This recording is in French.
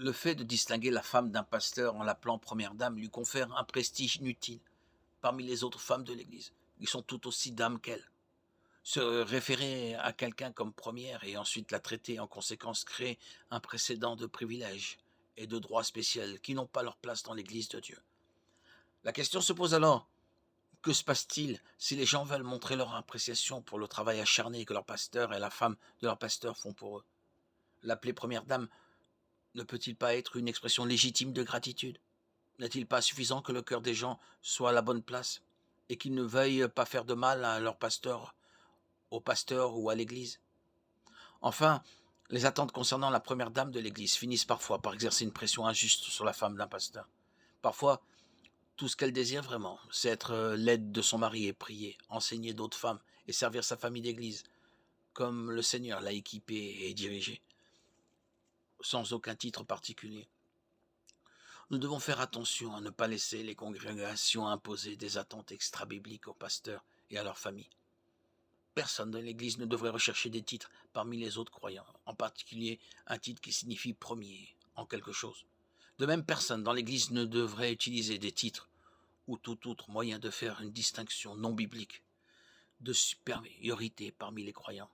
Le fait de distinguer la femme d'un pasteur en l'appelant première dame lui confère un prestige inutile parmi les autres femmes de l'Église, qui sont tout aussi dames qu'elle. Se référer à quelqu'un comme première et ensuite la traiter en conséquence crée un précédent de privilèges et de droits spéciaux qui n'ont pas leur place dans l'Église de Dieu. La question se pose alors, que se passe-t-il si les gens veulent montrer leur appréciation pour le travail acharné que leur pasteur et la femme de leur pasteur font pour eux? L'appeler première dame ne peut-il pas être une expression légitime de gratitude? N'est-il pas suffisant que le cœur des gens soit à la bonne place et qu'ils ne veuillent pas faire de mal à leur pasteur, au pasteur ou à l'Église? Enfin, les attentes concernant la première dame de l'Église finissent parfois par exercer une pression injuste sur la femme d'un pasteur. Parfois, tout ce qu'elle désire vraiment, c'est être l'aide de son mari et prier, enseigner d'autres femmes et servir sa famille d'église, comme le Seigneur l'a équipée et dirigée, sans aucun titre particulier. Nous devons faire attention à ne pas laisser les congrégations imposer des attentes extra-bibliques aux pasteurs et à leur famille. Personne dans l'Église ne devrait rechercher des titres parmi les autres croyants, en particulier un titre qui signifie premier en quelque chose. De même, personne dans l'Église ne devrait utiliser des titres ou tout autre moyen de faire une distinction non biblique de supériorité parmi les croyants.